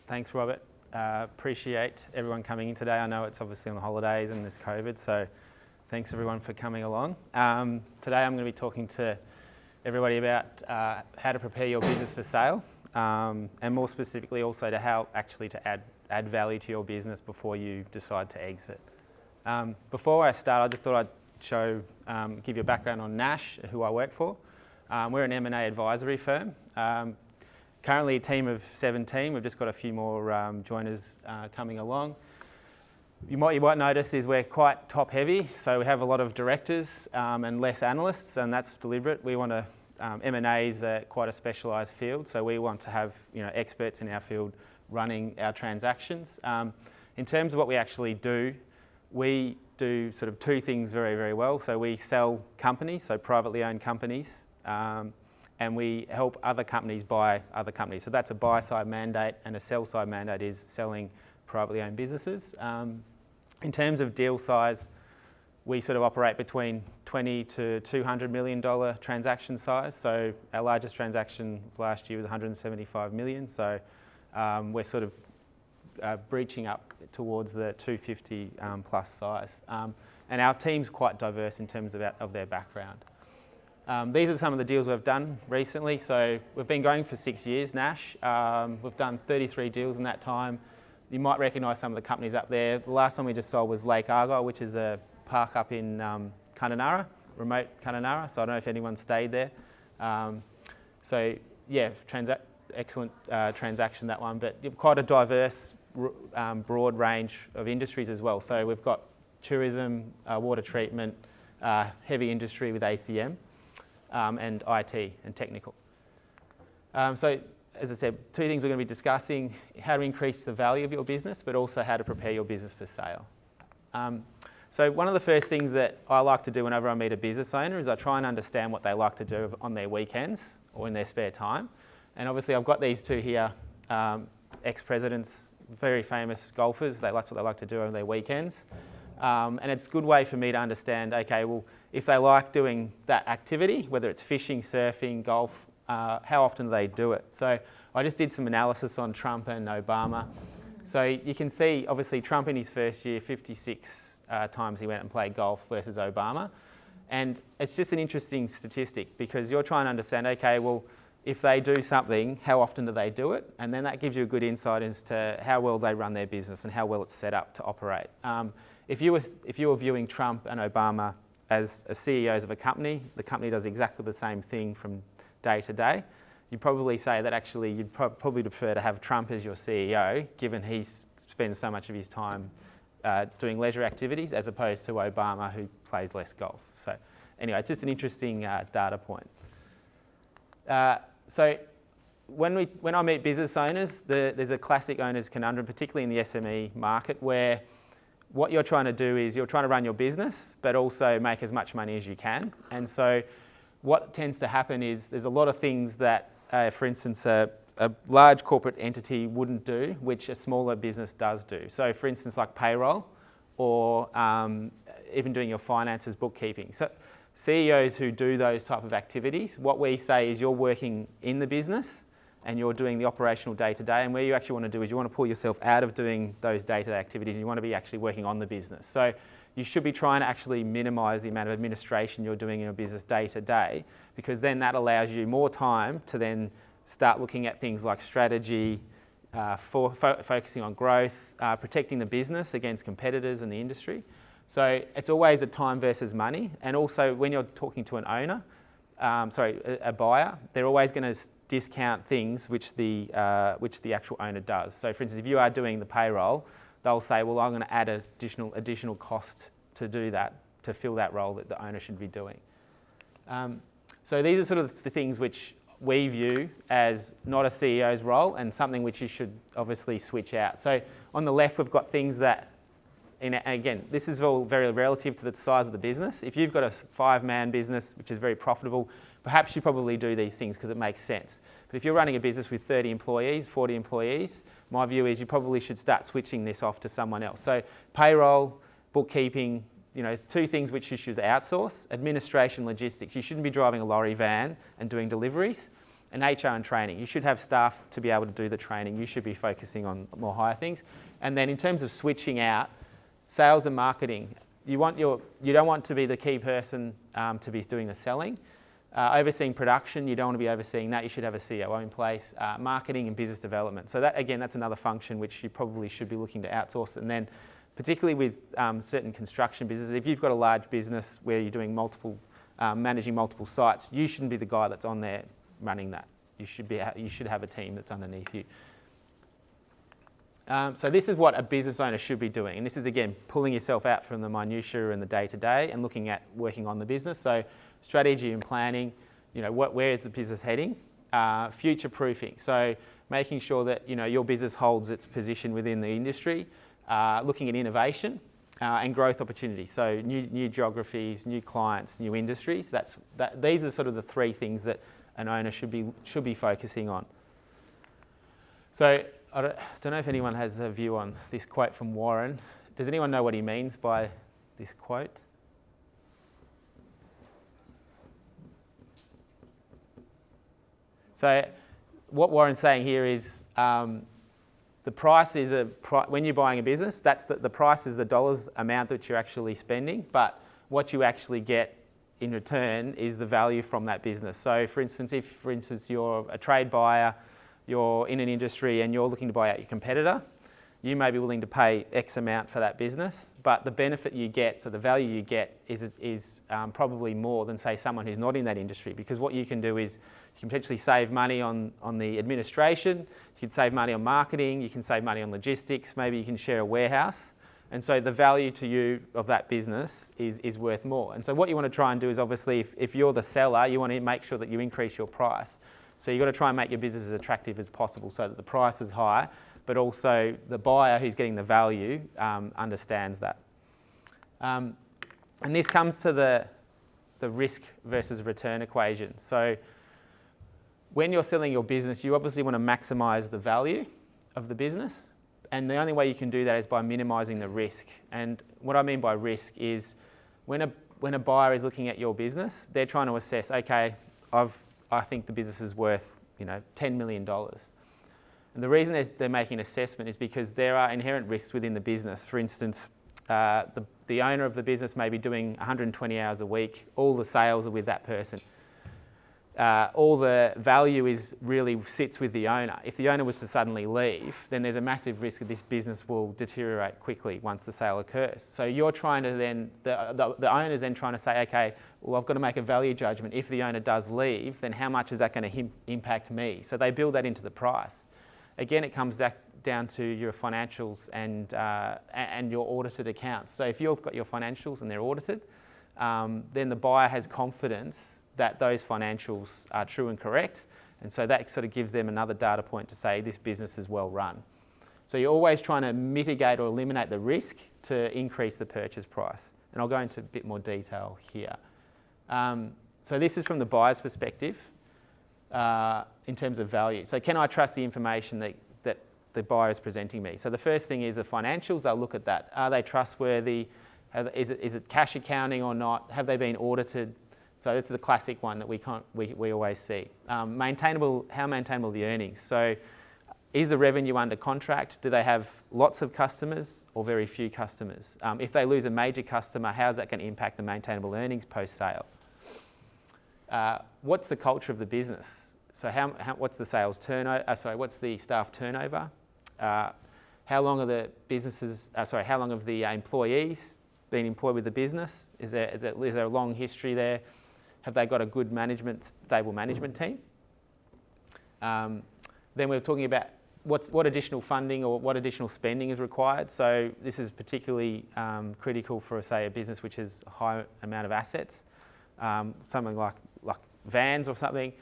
Thanks, Robert. Appreciate everyone coming in today. I know it's obviously on the holidays and there's COVID, so thanks everyone for coming along. Today I'm going to be talking to everybody about how to prepare your business for sale, and more specifically also to how actually to add value to your business before you decide to exit. Before I start, I just thought I'd give you a background on Nash, who I work for. We're an M&A advisory firm. Currently a team of 17. We've just got a few more joiners coming along. You might notice is we're quite top heavy, so we have a lot of directors and less analysts, and that's deliberate. We want to, M&A is quite a specialised field, so we want to have experts in our field running our transactions. In terms of what we actually do, we do sort of two things very, very well. So we sell companies, so privately owned companies, and we help other companies buy other companies. So that's a buy-side mandate, and a sell-side mandate is selling privately owned businesses. In terms of deal size, we sort of operate between $20 to $200 million transaction size. So our largest transaction last year was $175 million. So we're sort of breaching up towards the 250 plus size. And our team's quite diverse in terms of their background. These are some of the deals we've done recently. So we've been going for 6 years, Nash. We've done 33 deals in that time. You might recognise some of the companies up there. The last one we just sold was Lake Argyle, which is a park up in Kununurra, remote Kununurra. So I don't know if anyone stayed there. So yeah, excellent transaction, that one. But quite a diverse, broad range of industries as well. So we've got tourism, water treatment, heavy industry with ACM. And IT and technical. So, as I said, two things we're going to be discussing: how to increase the value of your business, but also how to prepare your business for sale. So one of the first things that I like to do whenever I meet a business owner is I try and understand what they like to do on their weekends or in their spare time. And obviously I've got these two here, ex-presidents, very famous golfers. That's what they like to do on their weekends. And it's a good way for me to understand, okay, well, if they like doing that activity, whether it's fishing, surfing, golf, how often do they do it? So I just did some analysis on Trump and Obama. So you can see, obviously, Trump in his first year, 56 times he went and played golf versus Obama. And it's just an interesting statistic because you're trying to understand, okay, well, if they do something, how often do they do it? And then that gives you a good insight as to how well they run their business and how well it's set up to operate. If you were viewing Trump and Obama as CEOs of a company, the company does exactly the same thing from day to day, you'd probably say that actually you'd probably prefer to have Trump as your CEO, given he spends so much of his time doing leisure activities, as opposed to Obama, who plays less golf. So anyway, it's just an interesting data point. So when I meet business owners, there's a classic owner's conundrum, particularly in the SME market, where what you're trying to do is you're trying to run your business, but also make as much money as you can. And so what tends to happen is there's a lot of things that, for instance, a large corporate entity wouldn't do, which a smaller business does do. So for instance, like payroll or even doing your finances, bookkeeping. So CEOs who do those type of activities, what we say is you're working in the business and you're doing the operational day-to-day, and where you actually want to do is you want to pull yourself out of doing those day-to-day activities and you want to be actually working on the business. So you should be trying to actually minimise the amount of administration you're doing in your business day-to-day, because then that allows you more time to then start looking at things like strategy, focusing on growth, protecting the business against competitors in the industry. So it's always a time versus money, and also when you're talking to an owner, a buyer, they're always going to discount things which the actual owner does. So for instance, if you are doing the payroll, they'll say, well, I'm going to add additional cost to do that, to fill that role that the owner should be doing. So these are sort of the things which we view as not a CEO's role and something which you should obviously switch out. So on the left, we've got things that, and again, this is all very relative to the size of the business. If you've got a 5-man business, which is very profitable, perhaps you probably do these things because it makes sense. But if you're running a business with 30 employees, 40 employees, my view is you probably should start switching this off to someone else. So payroll, bookkeeping, two things which you should outsource. Administration, logistics. You shouldn't be driving a lorry van and doing deliveries. And HR and training. You should have staff to be able to do the training. You should be focusing on more higher things. And then in terms of switching out, sales and marketing. You don't want to be the key person to be doing the selling. Overseeing production, you don't want to be overseeing that. You should have a COO in place. Marketing and business development. So that, again, that's another function which you probably should be looking to outsource. And then particularly with certain construction businesses, if you've got a large business where you're doing managing multiple sites, you shouldn't be the guy that's on there running that. You should have a team that's underneath you. So this is what a business owner should be doing. And this is, again, pulling yourself out from the minutiae and the day-to-day and looking at working on the business. So strategy and planning, where is the business heading? Future-proofing. So making sure that, your business holds its position within the industry. Looking at innovation and growth opportunities. So new geographies, new clients, new industries. These are sort of the three things that an owner should be focusing on. So I don't know if anyone has a view on this quote from Warren. Does anyone know what he means by this quote? So what Warren's saying here is the price is when you're buying a business, that's the price is the dollars amount that you're actually spending, but what you actually get in return is the value from that business. So for instance, if you're a trade buyer, you're in an industry and you're looking to buy out your competitor, you may be willing to pay X amount for that business, but the benefit you get, so the value you get is probably more than, say, someone who's not in that industry, because what you can do is you can potentially save money on the administration, you can save money on marketing, you can save money on logistics, maybe you can share a warehouse. And so the value to you of that business is worth more. And so what you want to try and do is, obviously, if you're the seller, you want to make sure that you increase your price. So you've got to try and make your business as attractive as possible so that the price is high, but also the buyer who's getting the value understands that. And this comes to the risk versus return equation. So when you're selling your business, you obviously want to maximise the value of the business. And the only way you can do that is by minimising the risk. And what I mean by risk is when a buyer is looking at your business, they're trying to assess, okay, I think the business is worth $10 million. And the reason they're making an assessment is because there are inherent risks within the business. For instance, the owner of the business may be doing 120 hours a week. All the sales are with that person. All the value really sits with the owner. If the owner was to suddenly leave, then there's a massive risk that this business will deteriorate quickly once the sale occurs. So you're trying to then, the owner's then trying to say, okay, well, I've got to make a value judgment. If the owner does leave, then how much is that going to impact me? So they build that into the price. Again, it comes down to your financials and your audited accounts. So if you've got your financials and they're audited, then the buyer has confidence that those financials are true and correct, and so that sort of gives them another data point to say this business is well run. So you're always trying to mitigate or eliminate the risk to increase the purchase price, and I'll go into a bit more detail here. So this is from the buyer's perspective in terms of value. So can I trust the information that the buyer is presenting me? So the first thing is the financials. They'll look at that. Are they trustworthy? Is it cash accounting or not? Have they been audited? So this is a classic one that we always see. How maintainable are the earnings? So is the revenue under contract? Do they have lots of customers or very few customers? If they lose a major customer, how is that going to impact the maintainable earnings post-sale? What's the culture of the business? So what's the sales turnover? What's the staff turnover? How long are the businesses? How long have the employees been employed with the business? Is there a long history there? Have they got a good stable management team? Then we're talking about what additional funding or what additional spending is required. So this is particularly critical for, say, a business which has a high amount of assets, something like vans or something.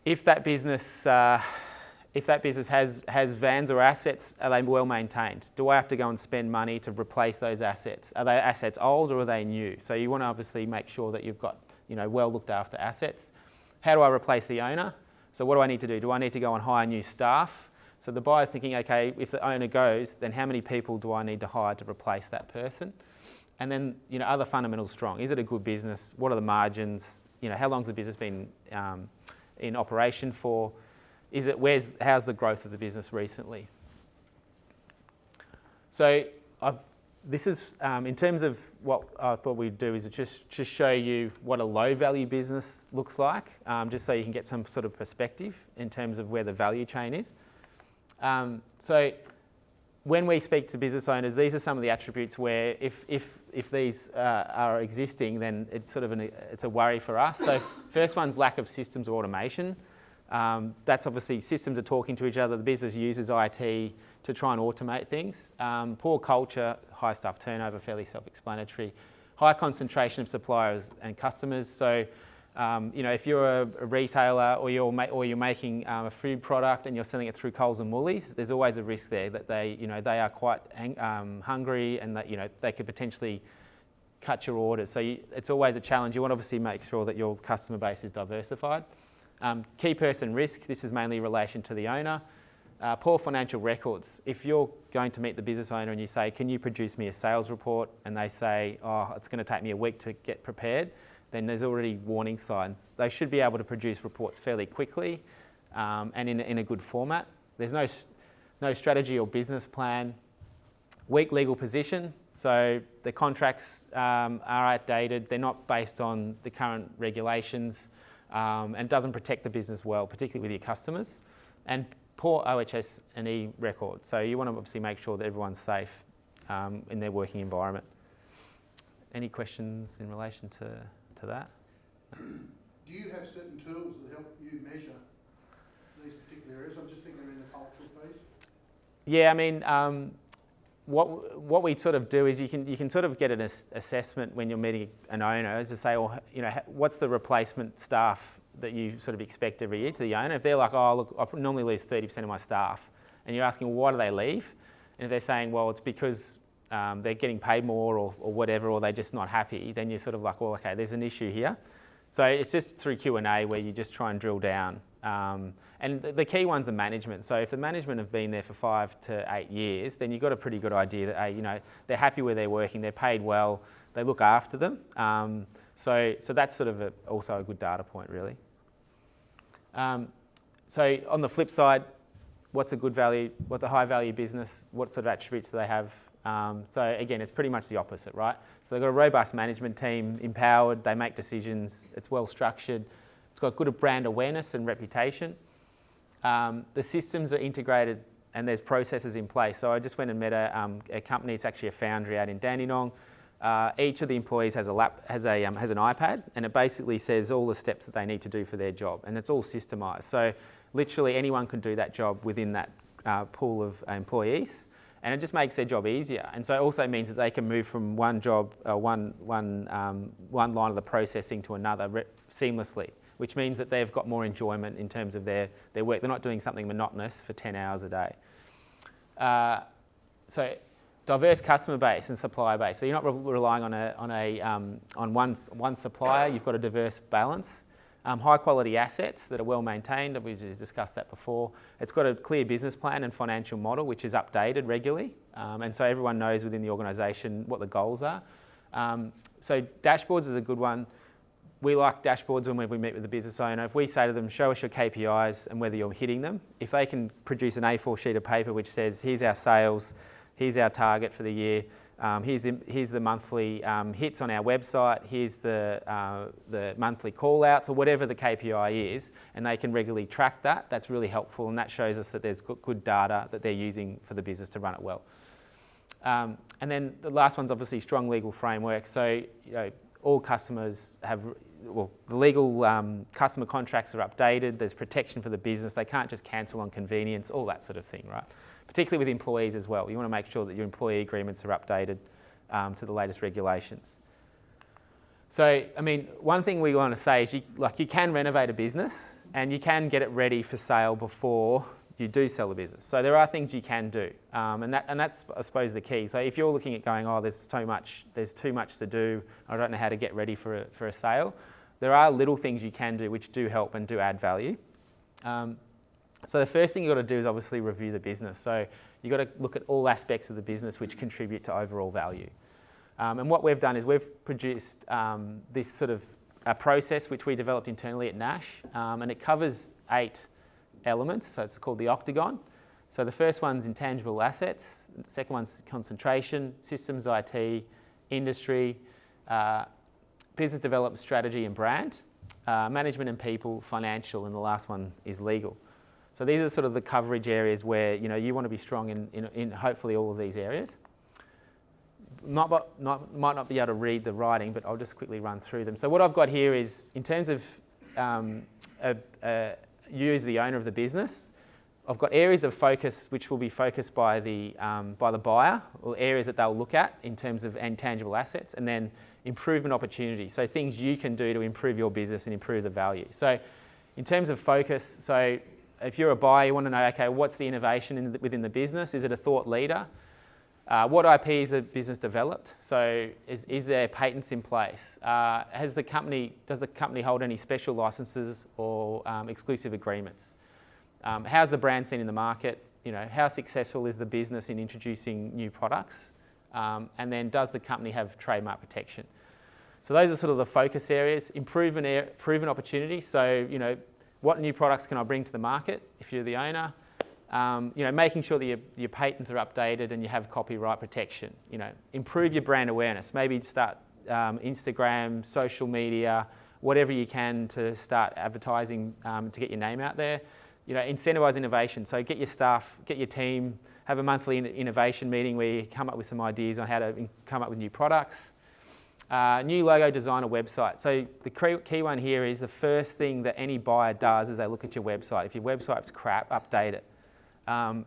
If that business has vans or assets, are they well maintained? Do I have to go and spend money to replace those assets? Are they assets old or are they new? So you want to obviously make sure that you've got well looked after assets. How do I replace the owner? So what do I need to do? Do I need to go and hire new staff? So the buyer's thinking, okay, if the owner goes, then how many people do I need to hire to replace that person? And then, are the fundamentals strong? Is it a good business? What are the margins? How long's the business been in operation for? How's the growth of the business recently? So this is, in terms of what I thought we'd do, is just show you what a low value business looks like, just so you can get some sort of perspective in terms of where the value chain is. So when we speak to business owners, these are some of the attributes where if these are existing, then it's sort of it's a worry for us. So first one's lack of systems or automation. That's obviously systems are talking to each other. The business uses IT to try and automate things. Poor culture, high staff turnover, fairly self-explanatory. High concentration of suppliers and customers. So, if you're a retailer or you're making a food product and you're selling it through Coles and Woolies, there's always a risk there that they are quite hungry and that they could potentially cut your orders. So it's always a challenge. You want to obviously make sure that your customer base is diversified. Key person risk, this is mainly in relation to the owner. Poor financial records. If you're going to meet the business owner and you say, can you produce me a sales report? And they say, oh, it's going to take me a week to get prepared, then there's already warning signs. They should be able to produce reports fairly quickly and in a good format. There's no strategy or business plan. Weak legal position. So the contracts are outdated. They're not based on the current regulations. And doesn't protect the business well, particularly with your customers. And poor OHS&E record. So you want to obviously make sure that everyone's safe in their working environment. Any questions in relation to that? Do you have certain tools that help you measure these particular areas? I'm just thinking in the cultural piece. Yeah, I mean, what we sort of do is you can sort of get an assessment when you're meeting an owner, is to say, well, what's the replacement staff that you sort of expect every year to the owner? If they're like, oh, look, I normally lose 30% of my staff, and you're asking, well, why do they leave? And if they're saying, well, it's because they're getting paid more or whatever, or they're just not happy, then you're sort of like, well, okay, there's an issue here. So it's just through Q&A where you just try and drill down. And the key ones are management. So if the management have been there for 5 to 8 years, then you've got a pretty good idea that they're happy where they're working, they're paid well, they look after them. So that's sort of also a good data point, really. So on the flip side, what's a good value? What's a high value business? What sort of attributes do they have? So again, it's pretty much the opposite, right? So they've got a robust management team, empowered, they make decisions, it's well structured, it's got good brand awareness and reputation. The systems are integrated and there's processes in place. So I just went and met a company, it's actually a foundry out in Dandenong. Each of the employees has an iPad, and it basically says all the steps that they need to do for their job, and it's all systemised. So literally anyone can do that job within that pool of employees, and it just makes their job easier. And so it also means that they can move from one job, one line of the processing to another seamlessly, which means that they've got more enjoyment in terms of their work. They're not doing something monotonous for 10 hours a day. So diverse customer base and supplier base. So you're not relying on one supplier. You've got a diverse balance. High quality assets that are well maintained. We've discussed that before. It's got a clear business plan and financial model, which is updated regularly. And so everyone knows within the organisation what the goals are. So dashboards is a good one. We like dashboards when we meet with the business owner. If we say to them, show us your KPIs and whether you're hitting them, if they can produce an A4 sheet of paper which says, here's our sales, here's our target for the year, here's the monthly hits on our website, here's the monthly call-outs, or whatever the KPI is, and they can regularly track that, that's really helpful, and that shows us that there's good data that they're using for the business to run it well. And then the last one's obviously strong legal framework. So all customers have, the legal customer contracts are updated, there's protection for the business, they can't just cancel on convenience, all that sort of thing, right? Particularly with employees as well. You want to make sure that your employee agreements are updated to the latest regulations. So, I mean, one thing we want to say is you can renovate a business and you can get it ready for sale before you do sell the business. So there are things you can do, and that's, I suppose, the key. So if you're looking at going, oh, there's too much to do, I don't know how to get ready for a sale, there are little things you can do which do help and do add value. So the first thing you've got to do is obviously review the business. So you've got to look at all aspects of the business which contribute to overall value. And what we've done is we've produced this sort of a process which we developed internally at Nash, and it covers 8 elements, so it's called the octagon. So the first one's intangible assets, the second one's concentration, systems, IT, industry, business development, strategy and brand, management and people, financial, and the last one is legal. So these are sort of the coverage areas where you want to be strong in hopefully all of these areas. Might not be able to read the writing, but I'll just quickly run through them. So what I've got here is, in terms of you as the owner of the business, I've got areas of focus which will be focused by the buyer, or areas that they'll look at in terms of intangible assets, and then improvement opportunities, so things you can do to improve your business and improve the value. So in terms of focus, so if you're a buyer, you want to know, okay, what's the innovation within the business? Is it a thought leader? What IP is the business developed? So is there patents in place? Does the company hold any special licenses or exclusive agreements? How's the brand seen in the market? How successful is the business in introducing new products? And then does the company have trademark protection? So those are sort of the focus areas. Improvement opportunities. So what new products can I bring to the market if you're the owner? Making sure that your patents are updated and you have copyright protection. Improve your brand awareness. Maybe start Instagram, social media, whatever you can to start advertising to get your name out there. Incentivise innovation. So get your staff, get your team, have a monthly innovation meeting where you come up with some ideas on how to come up with new products. New logo design, a website. So the key one here is the first thing that any buyer does is they look at your website. If your website's crap, update it.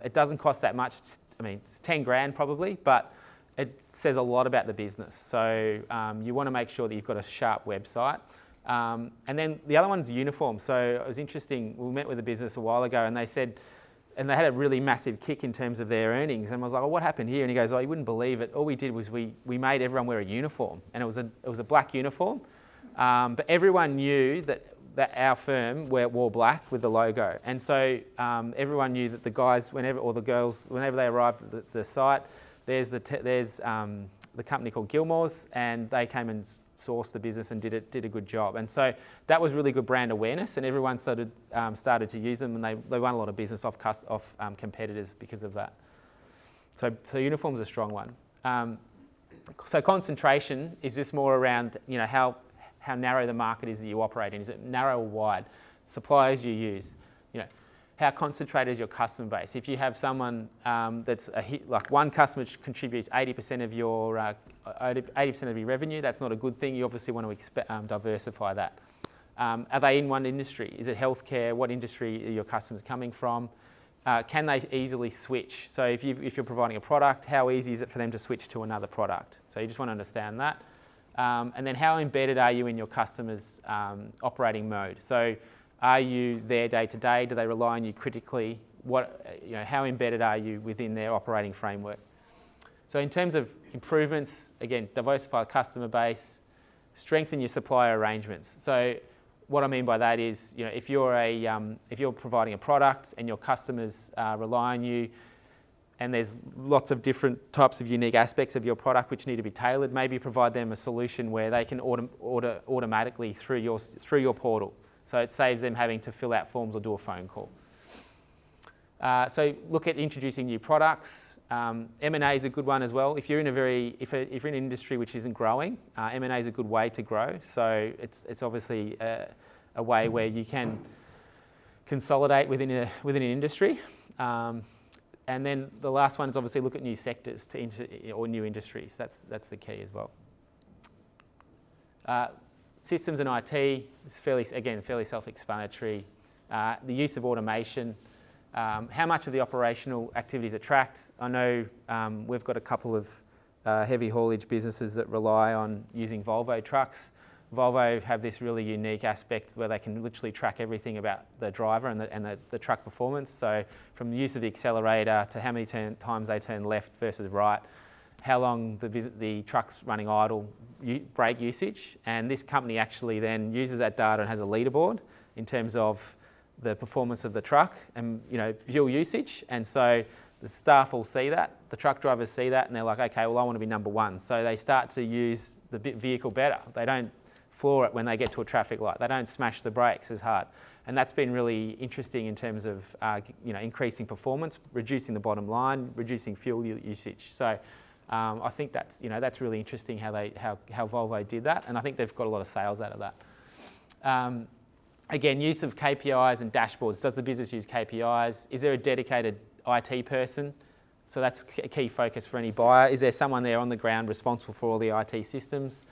It doesn't cost that much. It's 10 grand probably, but it says a lot about the business. So you want to make sure that you've got a sharp website. And then the other one's uniform. So it was interesting, we met with a business a while ago and they said, and they had a really massive kick in terms of their earnings. And I was like, what happened here? And he goes, you wouldn't believe it. All we did was we made everyone wear a uniform, and it was a black uniform. But everyone knew that our firm wore black with the logo. And so everyone knew that the guys, or the girls, whenever they arrived at the site, there's the company called Gilmore's, and they came and sourced the business and did a good job. And so that was really good brand awareness, and everyone started to use them, and they won a lot of business off competitors because of that. So uniform's a strong one. So concentration is just more around how narrow the market is that you operate in. Is it narrow or wide? Suppliers you use. How concentrated is your customer base? If you have someone that's like one customer contributes 80% of your 80% of your revenue, that's not a good thing. You obviously want to diversify that. Are they in one industry? Is it healthcare? What industry are your customers coming from? Can they easily switch? So if you're providing a product, how easy is it for them to switch to another product? So you just want to understand that. And then how embedded are you in your customers' operating mode? So are you there day to day? Do they rely on you critically? How embedded are you within their operating framework? So in terms of improvements, again, diversify the customer base, strengthen your supplier arrangements. So what I mean by that is, if you're providing a product and your customers rely on you, and there's lots of different types of unique aspects of your product which need to be tailored, maybe provide them a solution where they can order automatically through your portal. So it saves them having to fill out forms or do a phone call. So look at introducing new products. M&A is a good one as well. If you're in if you're in an industry which isn't growing, M&A is a good way to grow. So it's obviously a way where you can consolidate within an industry. And then the last one is obviously look at new sectors or new industries. That's the key as well. Systems and IT is fairly self-explanatory. The use of automation. How much of the operational activities are tracked? I know we've got a couple of heavy haulage businesses that rely on using Volvo trucks. Volvo have this really unique aspect where they can literally track everything about the driver and the truck performance. So from the use of the accelerator to how many times they turn left versus right, how long the truck's running idle, brake usage. And this company actually then uses that data and has a leaderboard in terms of the performance of the truck and fuel usage. And so the staff will see that, the truck drivers see that, and they're like, okay, well, I want to be number one. So they start to use the vehicle better. They don't floor it when they get to a traffic light. They don't smash the brakes as hard. And that's been really interesting in terms of increasing performance, reducing the bottom line, reducing fuel usage. So I think that's really interesting how Volvo did that, and I think they've got a lot of sales out of that. Again, use of KPIs and dashboards. Does the business use KPIs? Is there a dedicated IT person? So that's a key focus for any buyer. Is there someone there on the ground responsible for all the IT systems?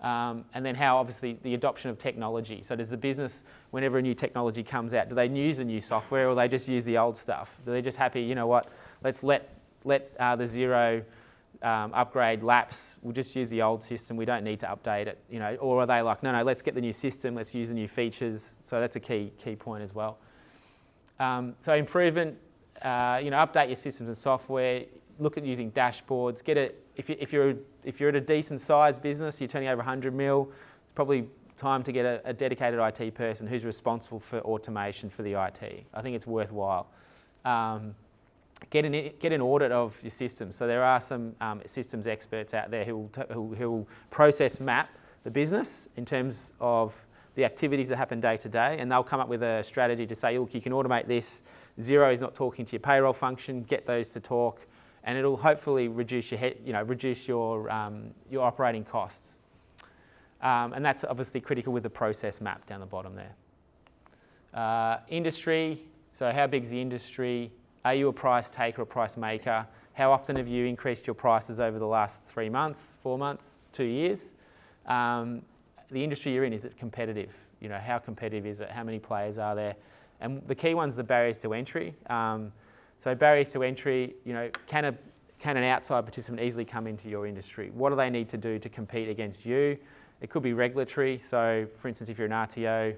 And then how, obviously, the adoption of technology. So does the business, whenever a new technology comes out, do they use the new software or they just use the old stuff? Are they just happy, you know what, let's let the zero upgrade lapse, we'll just use the old system, we don't need to update it, you know? Or are they like, no, let's get the new system, let's use the new features. So that's a key point as well. So improvement, update your systems and software, look at using dashboards, if you're at a decent sized business, you're turning over 100 mil, it's probably time to get a dedicated IT person who's responsible for automation for the IT. I think it's worthwhile. Get an audit of your systems. So there are some systems experts out there who will process map the business in terms of the activities that happen day to day, and they'll come up with a strategy to say, look, you can automate this. Zero is not talking to your payroll function. Get those to talk, and it'll hopefully reduce your operating costs. And that's obviously critical with the process map down the bottom there. Industry. So how big is the industry? Are you a price taker or price maker? How often have you increased your prices over the last 3 months, 4 months, 2 years? The industry you're in, is it competitive? You know, how competitive is it? How many players are there? And the key one's the barriers to entry. So barriers to entry, can an outside participant easily come into your industry? What do they need to do to compete against you? It could be regulatory. So for instance, if you're an RTO,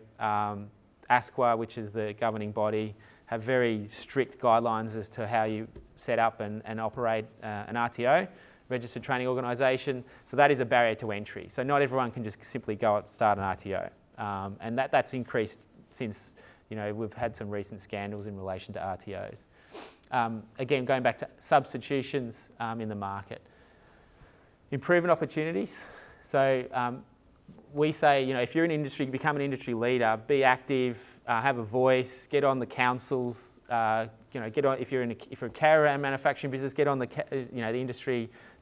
ASQA, which is the governing body, have very strict guidelines as to how you set up and operate an RTO, registered training organisation. So that is a barrier to entry. So not everyone can just simply go and start an RTO. And that's increased since we've had some recent scandals in relation to RTOs. Again, going back to substitutions in the market. Improvement opportunities. So we say, if you're in industry, become an industry leader, be active, have a voice, get on the councils, get on, if you're a caravan manufacturing business, get on the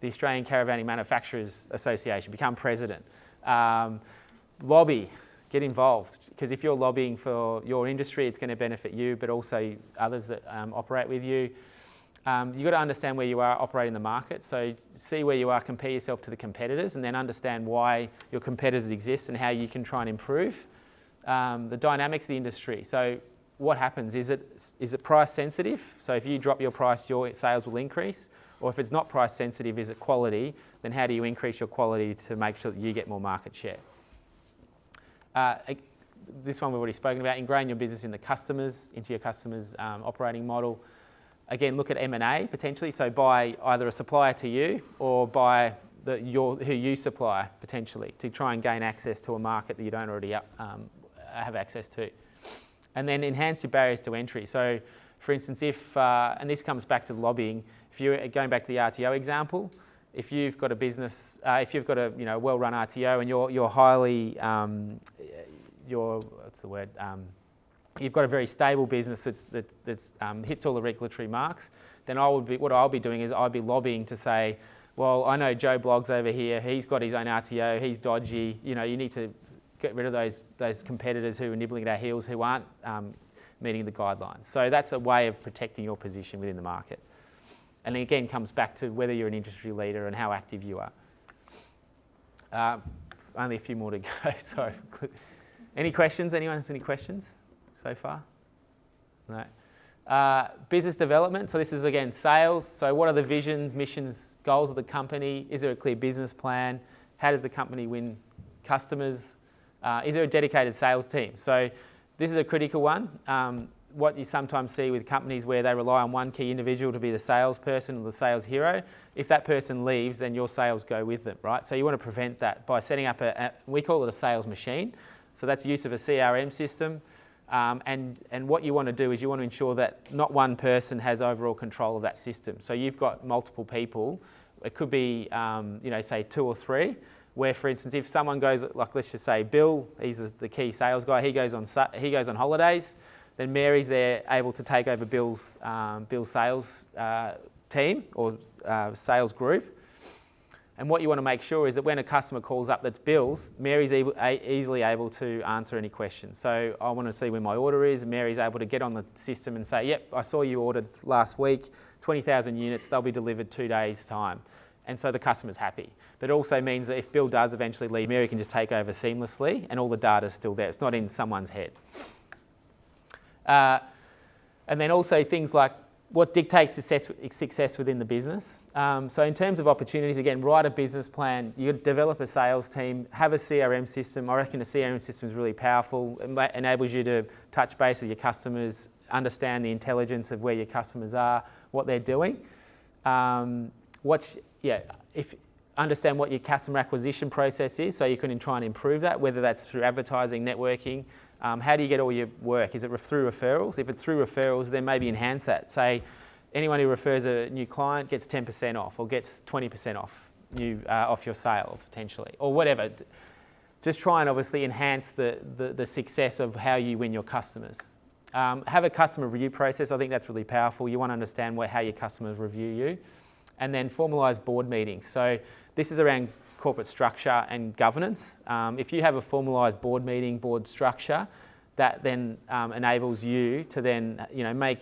Australian Caravanning Manufacturers Association, become president. Lobby, get involved, because if you're lobbying for your industry, it's going to benefit you, but also others that operate with you. You've got to understand where you are operating the market. So see where you are, compare yourself to the competitors, and then understand why your competitors exist and how you can try and improve. The dynamics of the industry. So what happens? Is it price sensitive? So if you drop your price, your sales will increase. Or if it's not price sensitive, is it quality? Then how do you increase your quality to make sure that you get more market share? This one we've already spoken about. Ingrain your business into your customers' operating model. Again, look at M&A potentially. So buy either a supplier to you or buy who you supply potentially to try and gain access to a market that you don't already have access to. And then enhance your barriers to entry. So for instance, and this comes back to lobbying, if you're going back to the RTO example, if you've got a business, if you've got a well-run RTO and you're highly, you've got a very stable business that hits all the regulatory marks, then what I'll be doing is I'll be lobbying to say, well, I know Joe Bloggs over here, he's got his own RTO, he's dodgy, you need to get rid of those competitors who are nibbling at our heels who aren't meeting the guidelines. So that's a way of protecting your position within the market. And again, comes back to whether you're an industry leader and how active you are. Only a few more to go, sorry. Any questions? Anyone has any questions so far? No. Business development. So this is, again, sales. So what are the visions, missions, goals of the company? Is there a clear business plan? How does the company win customers? Is there a dedicated sales team? So this is a critical one. What you sometimes see with companies where they rely on one key individual to be the salesperson or the sales hero, if that person leaves, then your sales go with them, right? So you want to prevent that by setting up we call it a sales machine. So that's use of a CRM system. And what you want to do is you want to ensure that not one person has overall control of that system. So you've got multiple people. It could be, say 2 or 3. where, for instance, if someone goes, like let's just say Bill, he's the key sales guy, he goes on holidays, then Mary's there able to take over Bill's sales team or sales group. And what you want to make sure is that when a customer calls up that's Bill's, Mary's easily able to answer any questions. So I want to see when my order is, and Mary's able to get on the system and say, yep, I saw you ordered last week, 20,000 units, they'll be delivered 2 days' time. And so the customer's happy. But it also means that if Bill does eventually leave, Mary can just take over seamlessly and all the data's still there. It's not in someone's head. And then also things like what dictates success within the business. So in terms of opportunities, again, write a business plan, you develop a sales team, have a CRM system. I reckon a CRM system is really powerful. It enables you to touch base with your customers, understand the intelligence of where your customers are, what they're doing. Understand what your customer acquisition process is, so you can try and improve that, whether that's through advertising, networking. How do you get all your work? Is it through referrals? If it's through referrals, then maybe enhance that. Say, anyone who refers a new client gets 10% off or gets 20% off off your sale, potentially, or whatever. Just try and obviously enhance the success of how you win your customers. Have a customer review process. I think that's really powerful. You want to understand how your customers review you. And then formalise board meetings. So this is around corporate structure and governance. If you have a formalised board meeting, board structure, that then enables you to then make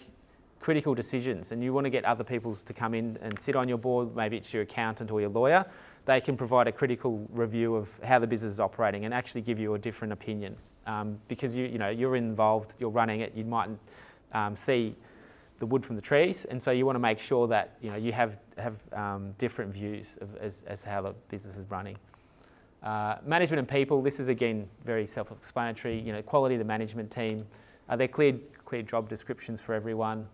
critical decisions. And you want to get other people to come in and sit on your board. Maybe it's your accountant or your lawyer. They can provide a critical review of how the business is operating and actually give you a different opinion. Because you're involved, you're running it. You mightn't see the wood from the trees, and so you want to make sure that you have different views as how the business is running. Management and people. This is again very self-explanatory. Quality of the management team. Are there clear job descriptions for everyone?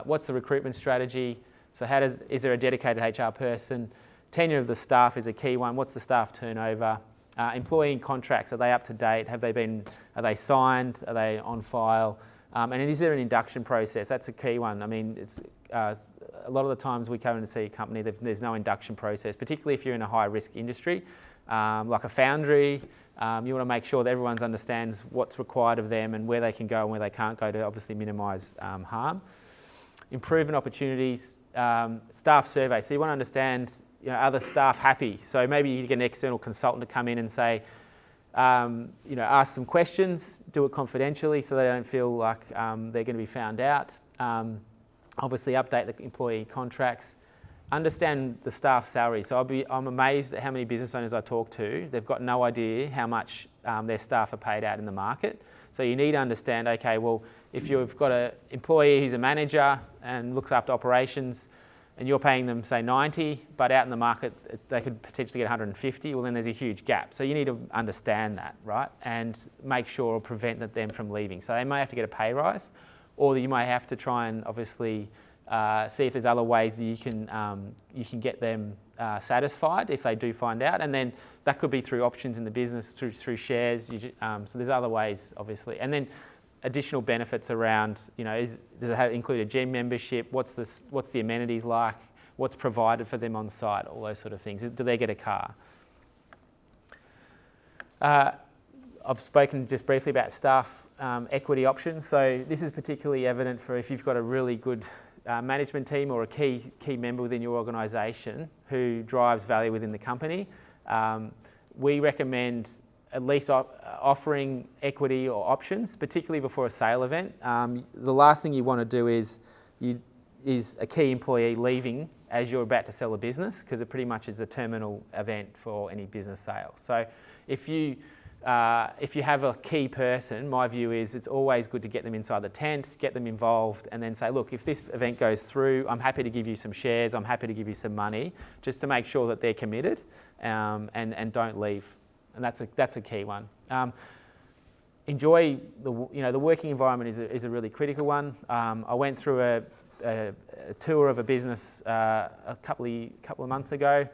What's the recruitment strategy? So is there a dedicated HR person? Tenure of the staff is a key one. What's the staff turnover? Employee contracts. Are they up to date? Are they signed? Are they on file? And is there an induction process? That's a key one. I mean, it's a lot of the times we come in to see a company, there's no induction process, particularly if you're in a high-risk industry, like a foundry. You want to make sure that everyone understands what's required of them and where they can go and where they can't go to obviously minimise harm. Improvement opportunities, staff survey. So you want to understand, are the staff happy? So maybe you get an external consultant to come in and say, ask some questions, do it confidentially so they don't feel like they're going to be found out. Obviously update the employee contracts, understand the staff salary. So I'm amazed at how many business owners I talk to, they've got no idea how much their staff are paid out in the market. So you need to understand, okay, well, if you've got an employee who's a manager and looks after operations, and you're paying them, say, 90, but out in the market, they could potentially get 150, well, then there's a huge gap. So you need to understand that, right? And make sure or prevent them from leaving. So they may have to get a pay rise, or you may have to try and obviously see if there's other ways that you can get them satisfied if they do find out. And then that could be through options in the business, through shares. So there's other ways, obviously. And then additional benefits around, does it include a gym membership? What's the amenities like? What's provided for them on site? All those sort of things. Do they get a car? I've spoken just briefly about staff equity options. So this is particularly evident for if you've got a really good management team or a key member within your organisation who drives value within the company. We recommend at least offering equity or options, particularly before a sale event. The last thing you want to do is a key employee leaving as you're about to sell a business, because it pretty much is a terminal event for any business sale. So if you have a key person, my view is it's always good to get them inside the tent, get them involved, and then say, look, if this event goes through, I'm happy to give you some shares, I'm happy to give you some money, just to make sure that they're committed and don't leave. And that's a key one. Enjoy the working environment is a really critical one. I went through a tour of a business a couple of months ago,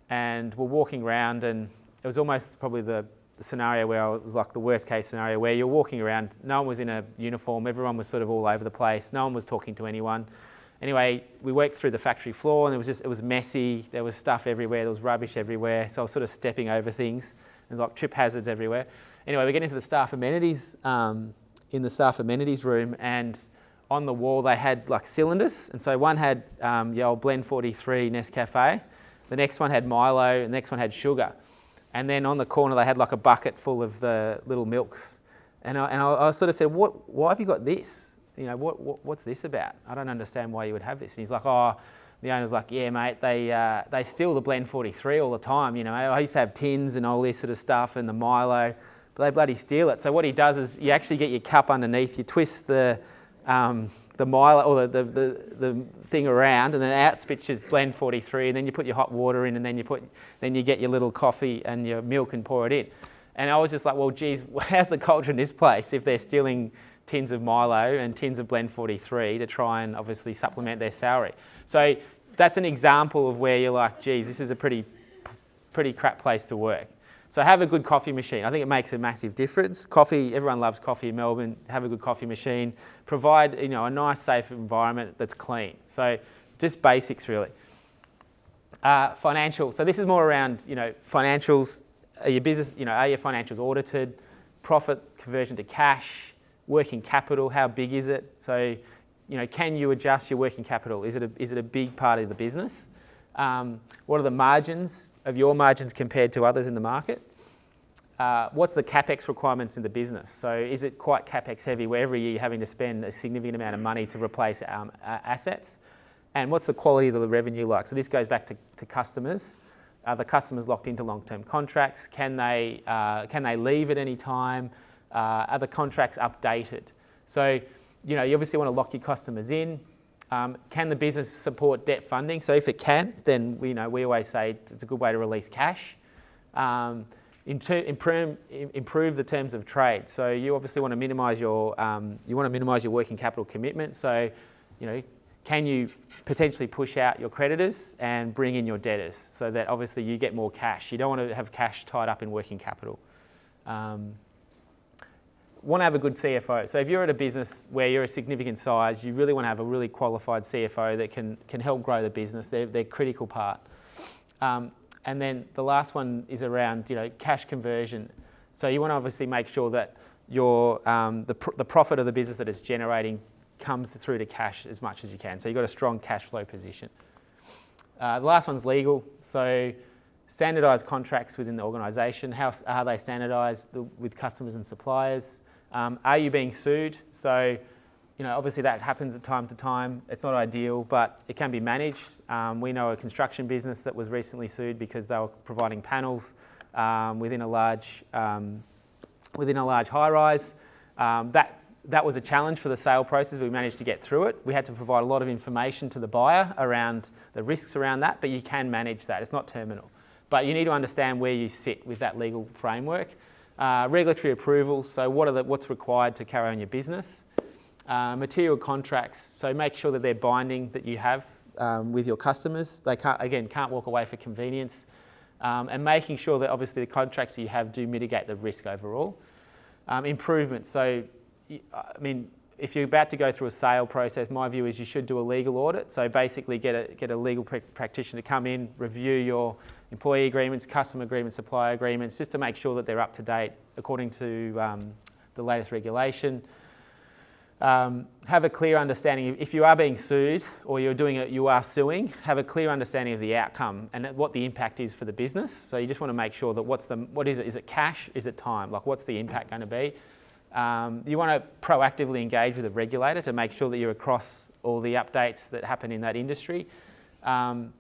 and we're walking around, and it was almost probably the scenario where it was like the worst case scenario, where you're walking around, no one was in a uniform, everyone was sort of all over the place, no one was talking to anyone. Anyway, we worked through the factory floor and it was messy. There was stuff everywhere. There was rubbish everywhere. So I was sort of stepping over things. There's like trip hazards everywhere. Anyway, we get into the staff amenities, in the staff amenities room, and on the wall they had like cylinders. And so one had the old Blend 43 Nescafe. The next one had Milo, and the next one had sugar. And then on the corner they had like a bucket full of the little milks. And I sort of said, why have you got this? You know, what's this about? I don't understand why you would have this. And he's like, oh, the owner's like, yeah, mate, they steal the Blend 43 all the time. You know, I used to have tins and all this sort of stuff and the Milo, but they bloody steal it. So what he does is you actually get your cup underneath, you twist the Milo or the thing around, and then out spits your Blend 43, and then you put your hot water in, and then you get your little coffee and your milk and pour it in. And I was just like, well, geez, how's the culture in this place if they're stealing tins of Milo and tins of Blend 43 to try and obviously supplement their salary? So that's an example of where you're like, geez, this is a pretty crap place to work. So have a good coffee machine. I think it makes a massive difference. Coffee, everyone loves coffee in Melbourne. Have a good coffee machine. Provide, you know, a nice, safe environment that's clean. So just basics, really. Financial. So this is more around, you know, financials. Are your business, you know, are your financials audited? Profit conversion to cash. Working capital. How big is it? So, you know, can you adjust your working capital? Is it a big part of the business? What are the margins of your margins compared to others in the market? What's the CapEx requirements in the business? So is it quite CapEx heavy where every year you're having to spend a significant amount of money to replace assets? And what's the quality of the revenue like? So this goes back to customers. Are the customers locked into long-term contracts? Can they leave at any time? Are the contracts updated? So, you know, you obviously want to lock your customers in. Can the business support debt funding? So if it can, then we always say it's a good way to release cash. Improve the terms of trade. So you obviously want to minimise your working capital commitment. So, you know, can you potentially push out your creditors and bring in your debtors so that obviously you get more cash? You don't want to have cash tied up in working capital. Want to have a good CFO. So if you're at a business where you're a significant size, you really want to have a really qualified CFO that can help grow the business. They're a critical part. And then the last one is around, you know, cash conversion. So you want to obviously make sure that your the profit of the business that it's generating comes through to cash as much as you can. So you've got a strong cash flow position. The last one's legal. So standardised contracts within the organisation. How are they standardised with customers and suppliers? Are you being sued? So, you know, obviously that happens at time to time. It's not ideal, but it can be managed. We know a construction business that was recently sued because they were providing panels within a large high-rise. That was a challenge for the sale process. We managed to get through it. We had to provide a lot of information to the buyer around the risks around that, but you can manage that. It's not terminal. But you need to understand where you sit with that legal framework. Regulatory approvals, so what's required to carry on your business. Material contracts, so make sure that they're binding, that you have with your customers. They can't walk away for convenience. And making sure that obviously the contracts that you have do mitigate the risk overall. Improvements, so I mean, if you're about to go through a sale process, my view is you should do a legal audit. So basically get a legal practitioner to come in, review your employee agreements, customer agreements, supplier agreements, just to make sure that they're up to date according to the latest regulation. Have a clear understanding, if you are being sued or you are suing, have a clear understanding of the outcome and what the impact is for the business. So you just want to make sure that what is it? Is it cash? Is it time? Like, what's the impact going to be? You want to proactively engage with the regulator to make sure that you're across all the updates that happen in that industry. And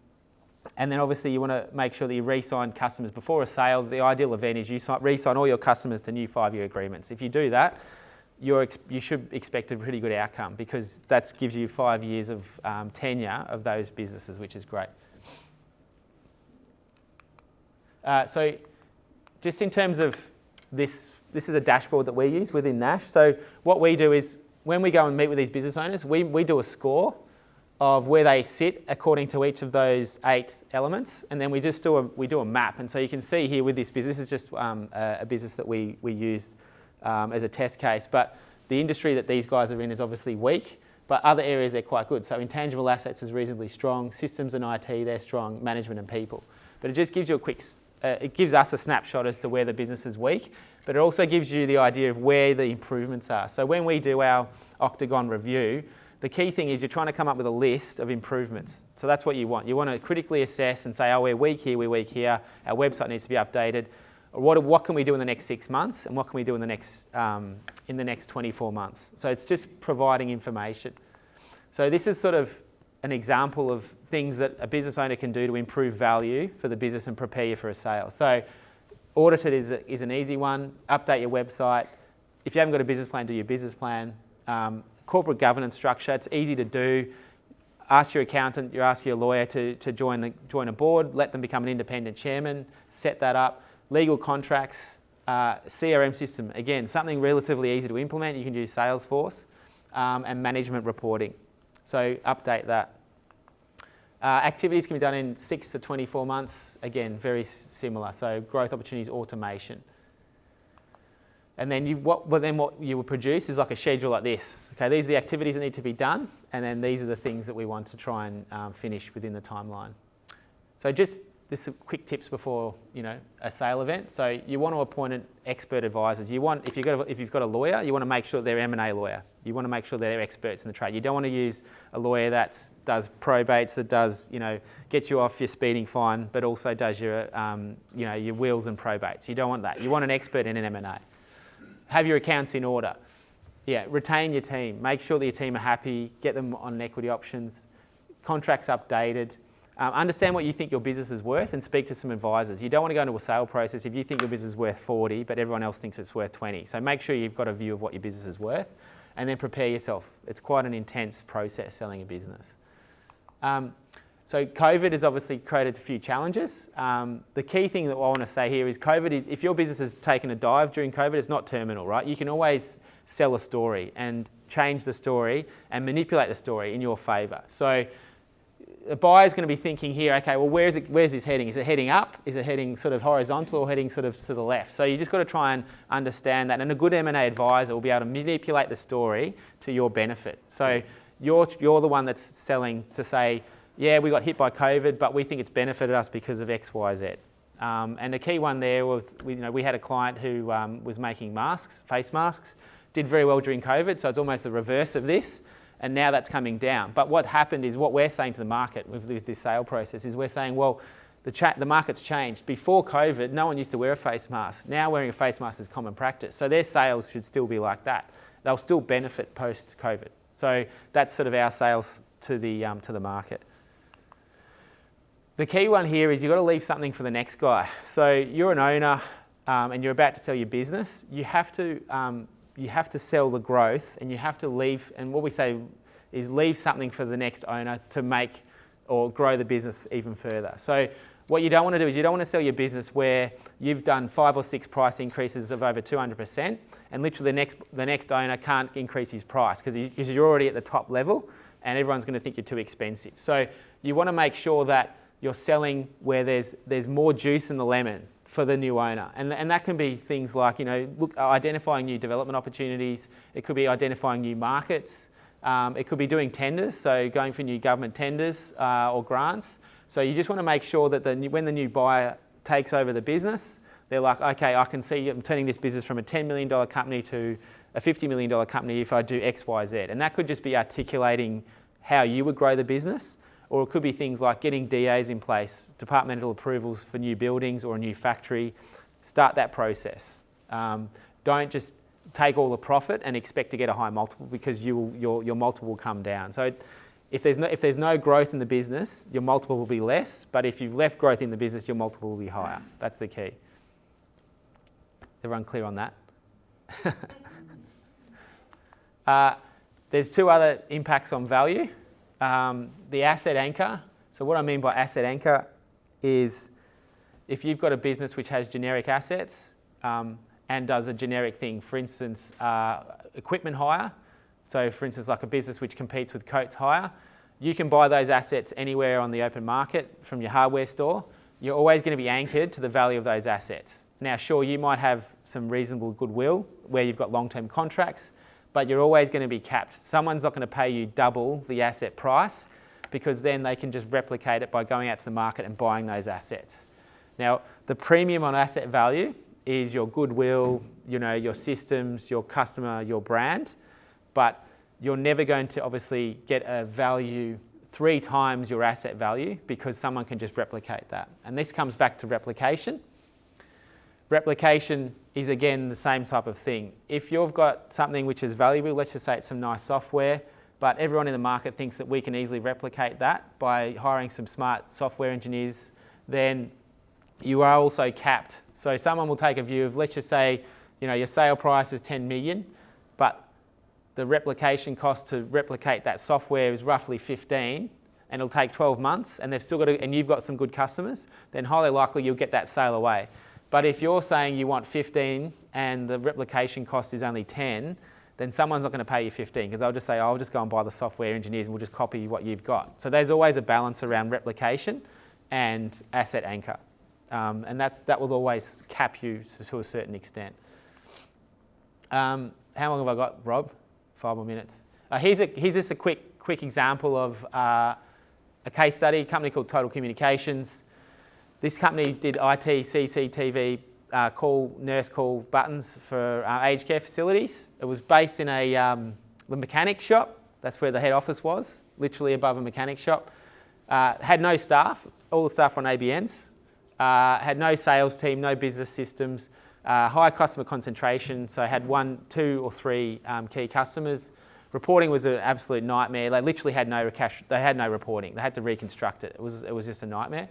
then obviously you want to make sure that you re-sign customers before a sale. The ideal event is you re-sign all your customers to new 5-year agreements. If you do that, you should expect a pretty good outcome because that gives you 5 years of tenure of those businesses, which is great. So just in terms of this is a dashboard that we use within Nash. So what we do is when we go and meet with these business owners, we do a score of where they sit according to each of those 8 elements, and then we do a map. And so you can see here with this business, this is just a business that we used as a test case, but the industry that these guys are in is obviously weak. but other areas they're quite good. So intangible assets is reasonably strong, systems and IT, they're strong, management and people. But it just gives you it gives us a snapshot as to where the business is weak, but it also gives you the idea of where the improvements are. So when we do our Octagon review, the key thing is you're trying to come up with a list of improvements. So that's what you want. You want to critically assess and say, oh, we're weak here, our website needs to be updated. What can we do in the next 6 months, and what can we do in the next 24 months? So it's just providing information. So this is sort of an example of things that a business owner can do to improve value for the business and prepare you for a sale. So audit it is an easy one. Update your website. If you haven't got a business plan, do your business plan. Corporate governance structure, it's easy to do. Ask your accountant, you ask your lawyer to join a board, let them become an independent chairman, set that up. Legal contracts, CRM system, again, something relatively easy to implement. You can use Salesforce, and management reporting. So update that. Activities can be done in 6 to 24 months. Again, very similar. So growth opportunities, automation. And then what you will produce is like a schedule like this. Okay, these are the activities that need to be done, and then these are the things that we want to try and finish within the timeline. So just this quick tips before a sale event. So you want to appoint an expert advisors. If you've got a lawyer, you want to make sure they're M&A lawyer. You want to make sure they're experts in the trade. You don't want to use a lawyer that does probates, that does get you off your speeding fine, but also does your your wills and probates. You don't want that. You want an expert in an M&A. Have your accounts in order. Yeah, retain your team. Make sure that your team are happy. Get them on equity options. Contracts updated. Understand what you think your business is worth and speak to some advisors. You don't want to go into a sale process if you think your business is worth 40, but everyone else thinks it's worth 20. So make sure you've got a view of what your business is worth, and then prepare yourself. It's quite an intense process selling a business. So COVID has obviously created a few challenges. The key thing that I want to say here is if your business has taken a dive during COVID, it's not terminal, right? You can always sell a story and change the story and manipulate the story in your favour. So the buyer's going to be thinking here, okay, well, where's this heading? Is it heading up? Is it heading sort of horizontal or heading sort of to the left? So you just got to try and understand that. And a good M&A advisor will be able to manipulate the story to your benefit. So you're the one that's selling to say, yeah, we got hit by COVID, but we think it's benefited us because of X, Y, Z. And the key one there was, we had a client who was making masks, face masks, did very well during COVID, so it's almost the reverse of this. And now that's coming down. But what happened is what we're saying to the market with this sale process is we're saying, well, the market's changed. Before COVID, no one used to wear a face mask. Now wearing a face mask is common practice. So their sales should still be like that. They'll still benefit post-COVID. So that's sort of our sales to the market. The key one here is you've got to leave something for the next guy. So you're an owner and you're about to sell your business. You have to sell the growth, and you have to leave, and what we say is leave something for the next owner to make or grow the business even further. So what you don't want to do is you don't want to sell your business where you've done 5 or 6 price increases of over 200%, and literally the next owner can't increase his price because you're already at the top level and everyone's going to think you're too expensive. So you want to make sure that you're selling where there's more juice in the lemon for the new owner. And that can be things like, identifying new development opportunities. It could be identifying new markets. It could be doing tenders, so going for new government tenders or grants. So you just want to make sure that when the new buyer takes over the business, they're like, okay, I can see I'm turning this business from a $10 million company to a $50 million company if I do X, Y, Z. And that could just be articulating how you would grow the business. Or it could be things like getting DAs in place, departmental approvals for new buildings or a new factory. Start that process. Don't just take all the profit and expect to get a high multiple, because your multiple will come down. So if there's no growth in the business, your multiple will be less. But if you've left growth in the business, your multiple will be higher. That's the key. Everyone clear on that? There's 2 other impacts on value. The asset anchor. So what I mean by asset anchor is if you've got a business which has generic assets and does a generic thing, for instance, equipment hire. So for instance, like a business which competes with Coates Hire, you can buy those assets anywhere on the open market from your hardware store. You're always going to be anchored to the value of those assets. Now, sure, you might have some reasonable goodwill where you've got long-term contracts, but you're always going to be capped. Someone's not going to pay you double the asset price, because then they can just replicate it by going out to the market and buying those assets. Now, the premium on asset value is your goodwill, your systems, your customer, your brand, but you're never going to obviously get a value 3 times your asset value, because someone can just replicate that. And this comes back to replication. Replication is, again, the same type of thing. If you've got something which is valuable, let's just say it's some nice software, but everyone in the market thinks that we can easily replicate that by hiring some smart software engineers, then you are also capped. So someone will take a view of, let's just say, your sale price is 10 million, but the replication cost to replicate that software is roughly 15, and it'll take 12 months, and and you've got some good customers, then highly likely you'll get that sale away. But if you're saying you want 15 and the replication cost is only 10, then someone's not going to pay you 15, because they'll just say, I'll just go and buy the software engineers and we'll just copy what you've got. So there's always a balance around replication and asset anchor. And that will always cap you to a certain extent. How long have I got, Rob? 5 more minutes. Here's just a quick example of a case study, a company called Total Communications. This company did IT, CCTV, nurse call buttons for aged care facilities. It was based in the mechanic shop. That's where the head office was, literally above a mechanic shop. Had no staff, all the staff on ABNs. Had no sales team, no business systems, high customer concentration, so had 1, 2 or 3 key customers. Reporting was an absolute nightmare. They literally had no reporting. They had to reconstruct it. It was just a nightmare.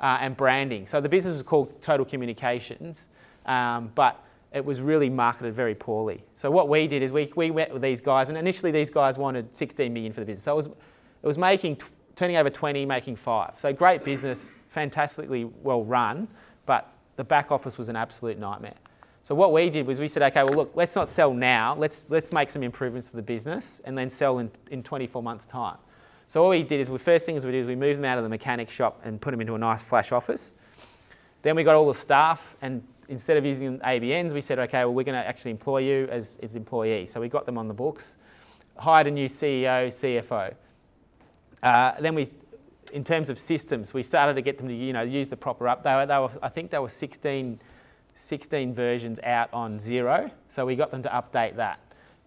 And branding. So the business was called Total Communications, but it was really marketed very poorly. So what we did is we met with these guys, and initially these guys wanted 16 million for the business. So it was turning over 20, making 5. So great business, fantastically well run, but the back office was an absolute nightmare. So what we did was we said, okay, well look, let's not sell now. Let's make some improvements to the business and then sell in 24 months' time. So what we did is, the first thing we moved them out of the mechanic shop and put them into a nice flash office. Then we got all the staff, and instead of using ABNs, we said, okay, well, we're going to actually employ you as employees. So we got them on the books, hired a new CEO, CFO. Then in terms of systems, we started to get them to use the proper up. I think there were 16 versions out on 0. So we got them to update that.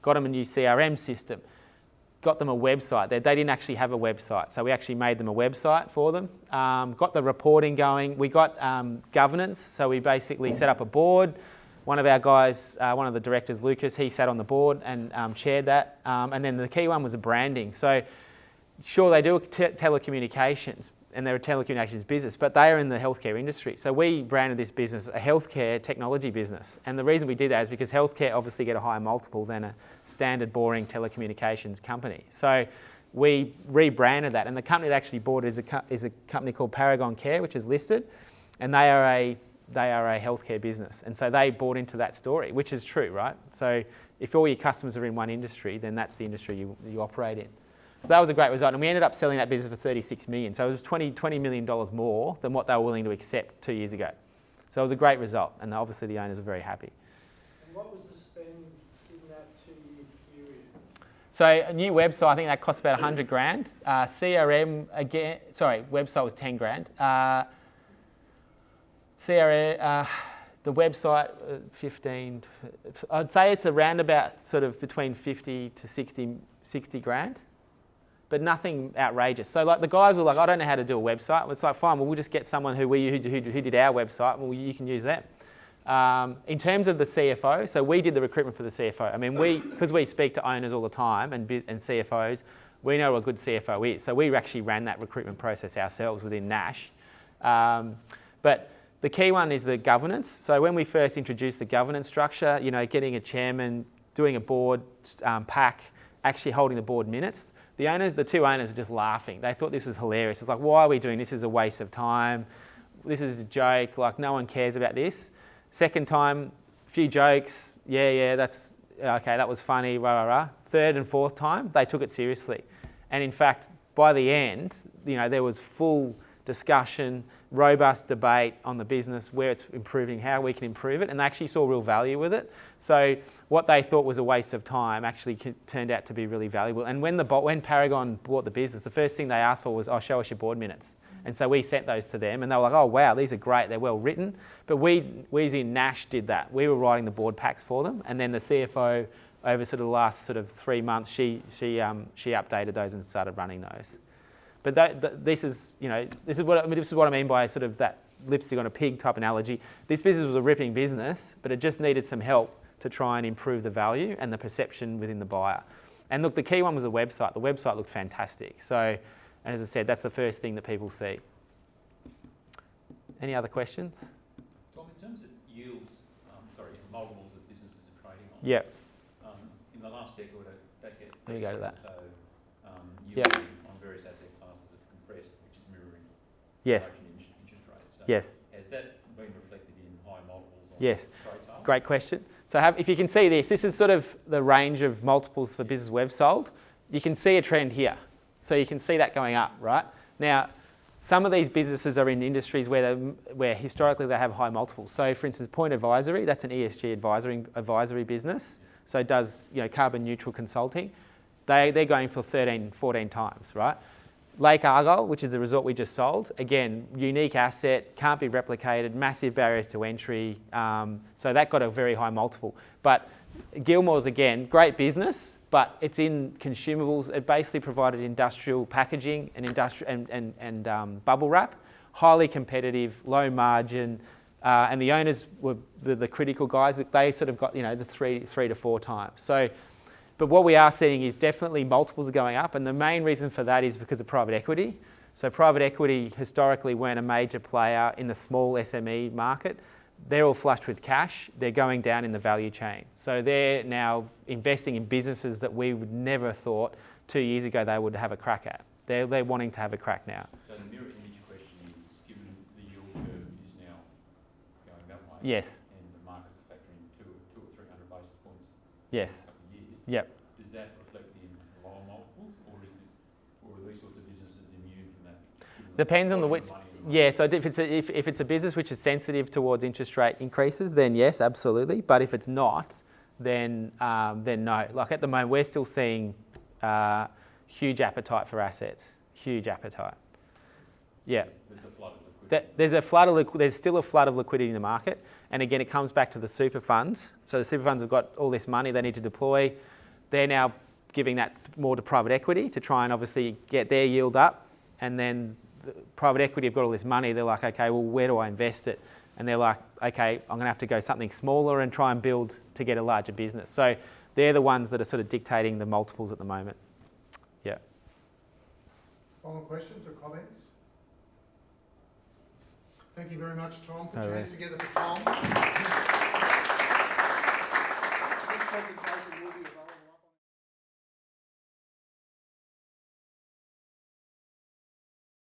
Got them a new CRM system. Got them a website. They didn't actually have a website, so we actually made them a website for them. Got the reporting going. We got governance, so we basically set up a board. One of our guys, one of the directors, Lucas, he sat on the board and chaired that. And then the key one was the branding. So sure, they do telecommunications, and they're a telecommunications business, but they are in the healthcare industry. So we branded this business a healthcare technology business. And the reason we did that is because healthcare obviously get a higher multiple than a standard boring telecommunications company. So we rebranded that. And the company that actually bought it is a company called Paragon Care, which is listed. And they are a healthcare business. And so they bought into that story, which is true, right? So if all your customers are in one industry, then that's the industry you operate in. So that was a great result, and we ended up selling that business for 36 million. So it was $20 million more than what they were willing to accept 2 years ago. So it was a great result, and obviously the owners were very happy. And what was the spend in that 2-year period? So a new website, I think that cost about 100 grand. CRM again, website was 10 grand. CRM, the website 15. I'd say it's around about sort of between 50 to 60 grand. But nothing outrageous. So like the guys were like, I don't know how to do a website. It's like, fine, well, we'll just get someone who did our website. Well, you can use them. In terms of the CFO, so we did the recruitment for the CFO. I mean, because we speak to owners all the time and CFOs, we know what a good CFO is. So we actually ran that recruitment process ourselves within Nash. But the key one is the governance. So when we first introduced the governance structure, getting a chairman, doing a board pack, actually holding the board minutes, the 2 owners are just laughing. They thought this was hilarious. It's like, why are we doing this? This is a waste of time. This is a joke. Like, no one cares about this. Second time, a few jokes. Yeah, that's okay. That was funny. Rah, rah, rah. Third and fourth time, they took it seriously. And in fact, by the end, there was full discussion, robust debate on the business, where it's improving, how we can improve it, and they actually saw real value with it. So what they thought was a waste of time actually turned out to be really valuable. And when Paragon bought the business, the first thing they asked for was, "Oh, show us your board minutes." And so we sent those to them, and they were like, "Oh wow, these are great. They're well written." But we in Nash did that. We were writing the board packs for them, and then the CFO, over sort of the last sort of 3 months, she updated those and started running those. But this is what I mean by sort of that lipstick on a pig type analogy. This business was a ripping business, but it just needed some help to try and improve the value and the perception within the buyer. And look, the key one was the website. The website looked fantastic. So, and as I said, that's the first thing that people see. Any other questions? Tom, in terms of yields, multiples that businesses are trading on. Yep. In the last decade, Let me go to that. So yields Yep. on various asset classes have compressed, which is mirroring Yes. interest rates. So Yes. has that been reflected in high multiples on Yes. trade sales? Great question. So if you can see this is sort of the range of multiples for business we've sold. You can see a trend here. So you can see that going up, right? Now, some of these businesses are in industries where historically they have high multiples. So for instance, Point Advisory, that's an ESG advisory business. So it does carbon neutral consulting. They're going for 13, 14 times, right? Lake Argyle, which is the resort we just sold, again, unique asset, can't be replicated, massive barriers to entry. So that got a very high multiple. But Gilmore's, again, great business, but it's in consumables. It basically provided industrial packaging and bubble wrap, highly competitive, low margin, and the owners were the critical guys. They sort of got the three to four times. So. But what we are seeing is definitely multiples are going up, and the main reason for that is because of private equity. So private equity historically weren't a major player in the small SME market. They're all flushed with cash. They're going down in the value chain. So they're now investing in businesses that we would never have thought 2 years ago they would have a crack at. They're wanting to have a crack now. So the mirror image question is, given the yield curve is now going that way, Yes. and the markets are factoring 200 or 300 basis points Yes. Yep. Yep. Does that reflect in lower multiples, or are these sorts of businesses immune from that? Depends on the which. Yeah. So if it's a business which is sensitive towards interest rate increases, then yes, absolutely. But if it's not, then no. Like at the moment, we're still seeing huge appetite for assets. Huge appetite. Yeah. There's a flood of liquidity. There's still a flood of liquidity in the market. And again, it comes back to the super funds. So the super funds have got all this money they need to deploy. They're now giving that more to private equity to try and obviously get their yield up. And then the private equity have got all this money. They're like, okay, well, where do I invest it? And they're like, okay, I'm going to have to go something smaller and try and build to get a larger business. So they're the ones that are sort of dictating the multiples at the moment. Yeah. Final questions or comments? Thank you very much, Tom. Put No your worries. hands together for Tom. This presentation